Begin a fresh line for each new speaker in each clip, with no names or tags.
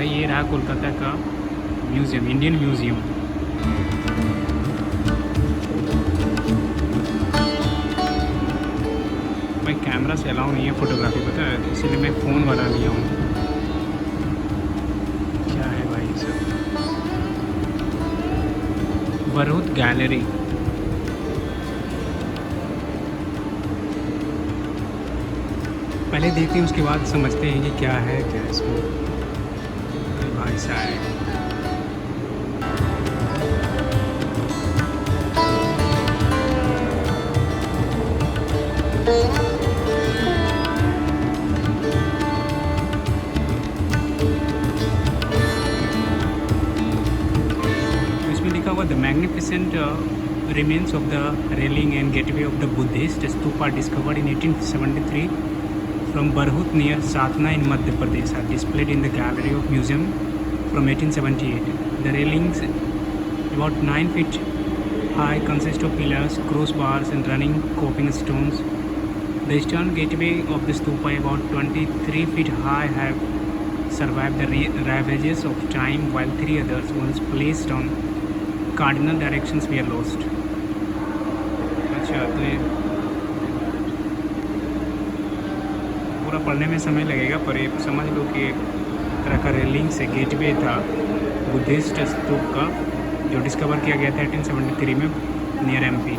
भाई ये रहा कोलकाता का म्यूज़ियम, इंडियन म्यूज़ियम। भाई कैमरा से अलाउ नहीं है फ़ोटोग्राफी, पता है, इसीलिए मैं फ़ोन वाला लिया हूँ। क्या है भाई सब, बरहुत गैलरी। पहले देखते हैं उसके बाद समझते हैं कि क्या है क्या इसमें। अरे भाई साहब, तो इसमें लिखा हुआ the magnificent remains of the railing and gateway of the Buddhist stupa discovered in 1873 from Barhut near Satna in Madhya Pradesh are displayed in the gallery of museum from 1878. The railings, about 9 feet high, consist of pillars, crossbars and running coping stones. The eastern gateway of the stupa, about 23 feet high, have survived the ravages of time, while 3 others, once placed on cardinal directions, were lost. अच्छा, तो ये पूरा पढ़ने में समय लगेगा, पर ये समझ लो कि एक तरह का रेलिंग से गेटवे था बुद्धिस्ट स्तूप का, जो डिस्कवर किया गया था 1873 में नियर एमपी।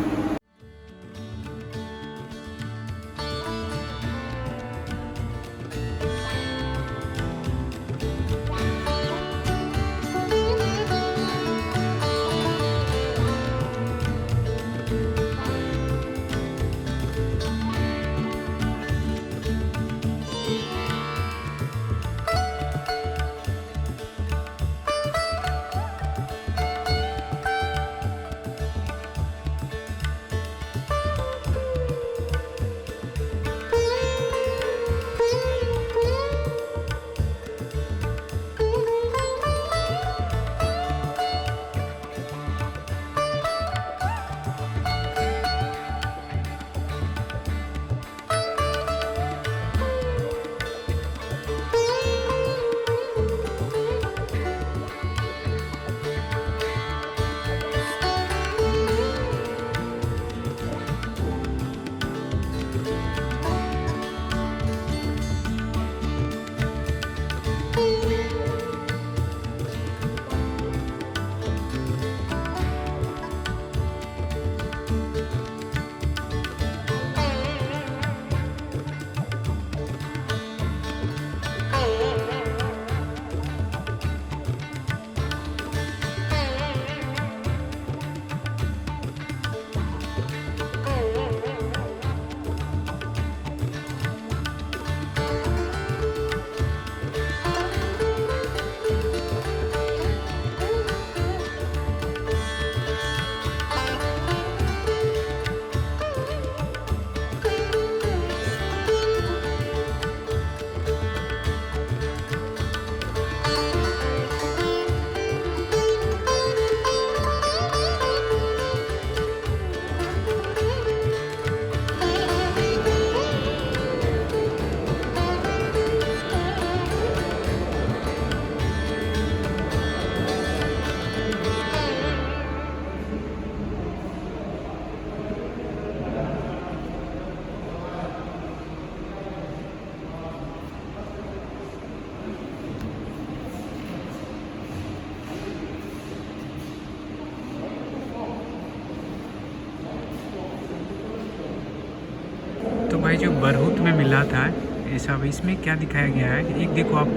तो भाई जो बरहुत में मिला था ये सब, इसमें क्या दिखाया गया है, एक देखो आप,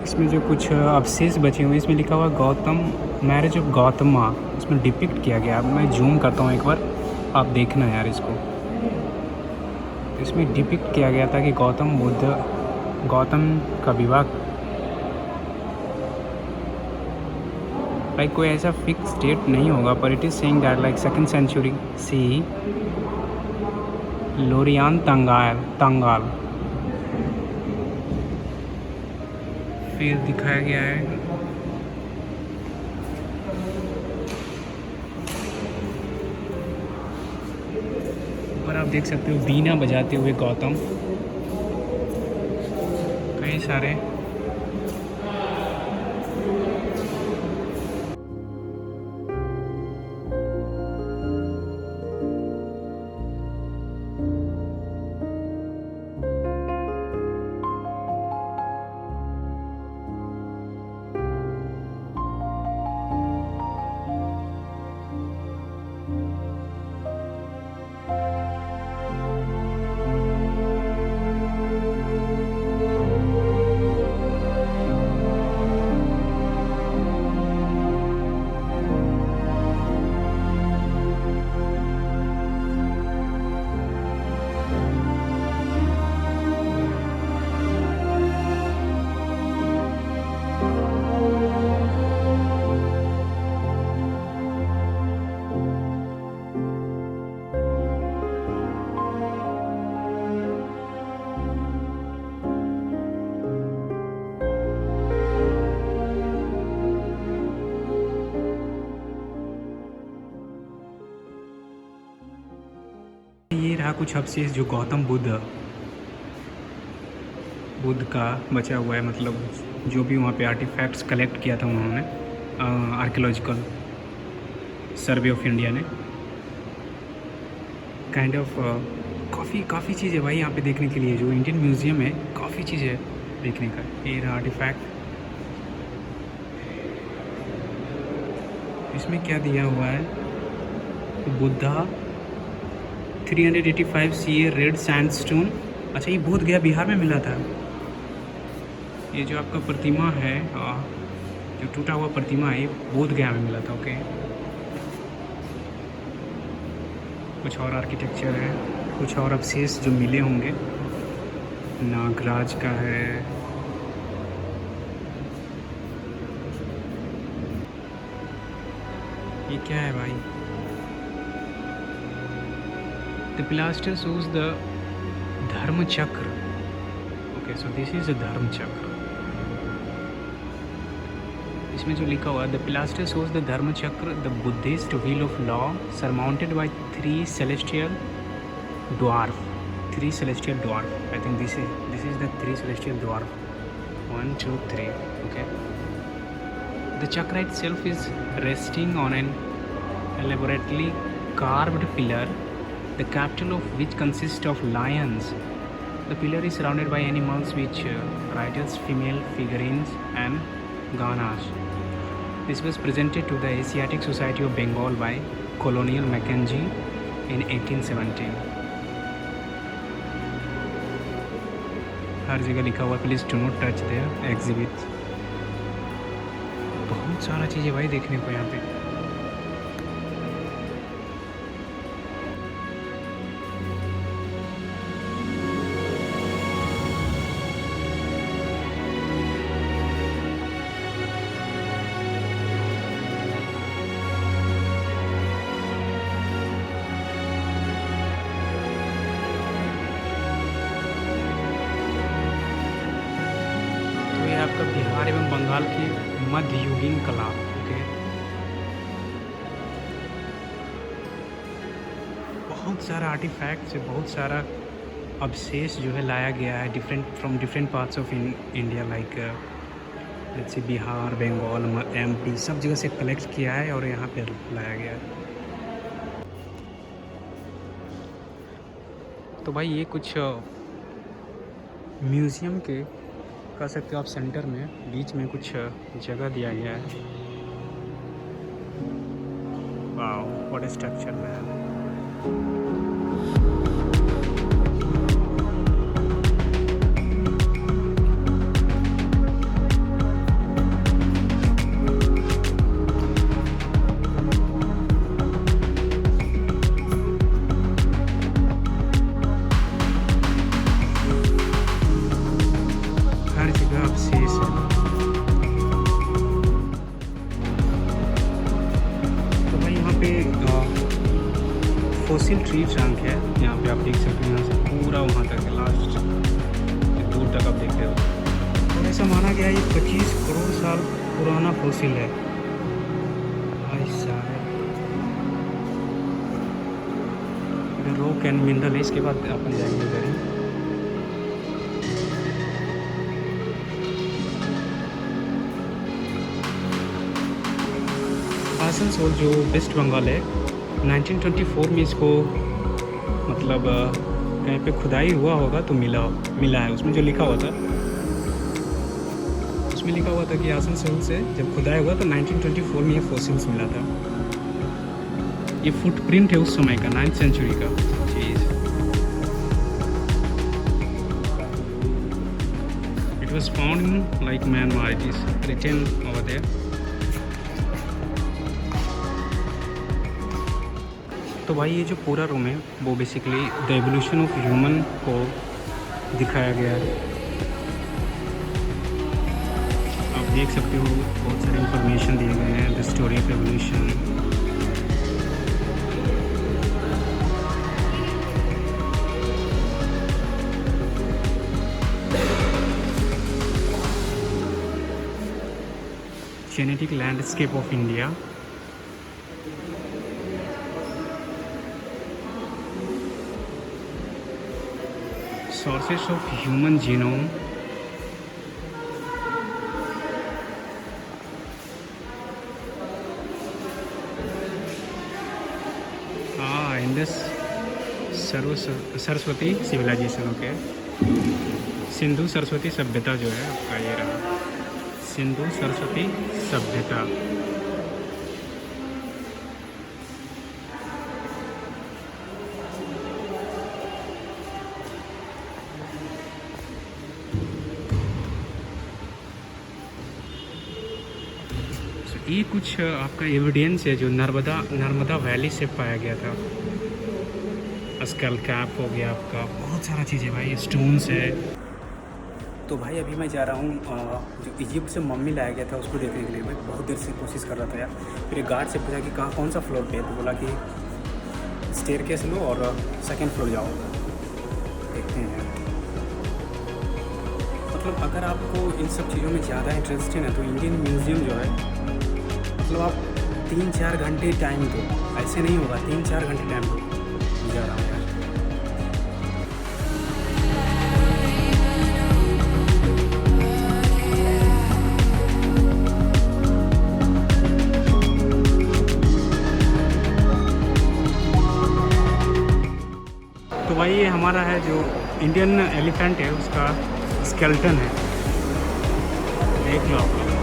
इसमें जो कुछ अवशेष बचे हुए हैं, इसमें लिखा हुआ गौतम, मैरिज ऑफ गौतमा, इसमें डिपिक्ट किया गया। अब मैं जूम करता हूँ एक बार, आप देखना यार इसको। इसमें डिपिक्ट किया गया था कि गौतम का विवाह, लाइक कोई ऐसा फिक्स डेट नहीं होगा, पर it is saying that like 2nd century CE, लोरियान तंगाल फिर दिखाया गया है। ऊपर आप देख सकते हो बीना बजाते हुए गौतम, कई सारे ये रहा कुछ अवशेष जो गौतम बुद्ध का बचा हुआ है, मतलब जो भी वहाँ पे आर्टिफैक्ट्स कलेक्ट किया था उन्होंने आर्कियोलॉजिकल सर्वे ऑफ इंडिया ने। काइंड ऑफ काफ़ी चीज़ है भाई यहाँ पे देखने के लिए, जो इंडियन म्यूज़ियम है काफ़ी चीज़ है देखने का। ये रहा आर्टिफैक्ट, इसमें क्या दिया हुआ है, बुद्धा 385 CA रेड सैंडस्टोन। अच्छा, ये बोध गया बिहार में मिला था। ये जो आपका प्रतिमा है, जो टूटा हुआ प्रतिमा है, ये बोध गया में मिला था। ओके, कुछ और आर्किटेक्चर है, कुछ और अवशेष जो मिले होंगे। नागराज का है, ये क्या है भाई? The pilaster shows the Dharma Chakra. Okay, so this is a Dharma Chakra. इसमें जो लिखा हुआ है, the pilaster shows the Dharma Chakra, the Buddhist wheel of law, surmounted by three celestial dwarf. Three celestial dwarf. I think this is the three celestial dwarf. 1, 2, 3. Okay. The chakra itself is resting on an elaborately carved pillar, the capital of which consists of lions. The pillar is surrounded by animals which writers, female figurines and ganas. This was presented to the Asiatic Society of Bengal by Colonial Mackenzie in 1817. हर जगह लिखा हुआ please do not touch their exhibit. बहुत सारा चीज़ें भाई देखने को यहाँ पे। आपका बिहार एवं बंगाल की मध्ययुगीन कला। ओके, बहुत सारा आर्टिफैक्ट्स, बहुत सारा अवशेष जो है लाया गया है different parts of India, like जैसे बिहार, बंगाल, MP, सब जगह से कलेक्ट किया है और यहाँ पे लाया गया है। तो भाई ये कुछ म्यूज़ियम के कह सकते हो आप सेंटर में, बीच में कुछ जगह दिया गया है। Wow, what a structure man. Fossil tree trunk है, यहाँ पे आप देख सकते हो, यहाँ से पूरा वहाँ तक है, लास्ट दूर तक आप देख रहे हो। और ऐसा माना गया ये 25 करोड़ साल पुराना फोसिल है। ऐसा इधर रॉक एंड मिनरल है, इसके बाद अपन जाएंगे इधर ही। आसनसोल जो वेस्ट बंगाल है, 1924 में इसको मतलब कहीं पे खुदाई हुआ होगा तो मिला है। उसमें जो लिखा हुआ था, उसमें लिखा हुआ था कि आसनसोल से जब खुदाई हुआ तो 1924 में ये फॉसिल्स मिला था। ये फुटप्रिंट है उस समय का, 9th सेंचुरी का चीज़। It was found in like Myanmar, it is written over there. तो भाई ये जो पूरा रूम है वो basically the evolution of human को दिखाया गया है। आप देख सकते हो बहुत सारे इंफॉर्मेशन दिए गए हैं, the story of evolution. Genetic landscape of India. Sources of human genome, Indus Saraswati civilisation. Okay, Sindhu Saraswati सभ्यता जो है आपका ये रहा, सिंधु सरस्वती सभ्यता। ये कुछ आपका एविडेंस है जो नर्मदा वैली से पाया गया था। स्कल कैप हो गया आपका, बहुत सारा चीज़ें भाई, स्टोन्स है। तो भाई अभी मैं जा रहा हूँ जो इजिप्ट से मम्मी लाया गया था उसको देखने के लिए। भाई बहुत देर से कोशिश कर रहा था यार। फिर एक गार्ड से पूछा कि कहाँ कौन सा फ्लोर पे है, तो बोला कि स्टेयरकेस लो और 2nd फ्लोर जाओ। देखते हैं यार, मतलब अगर आपको इन सब चीज़ों में ज़्यादा इंटरेस्टेड है तो इंडियन म्यूज़ियम जो है, मतलब आप 3-4 घंटे टाइम दो, ऐसे नहीं होगा, 3-4 घंटे टाइम दो। जा रहा हूँ यार। तो भाई ये हमारा है जो इंडियन एलिफेंट है, उसका स्केलेटन है, देख लो आप लोग।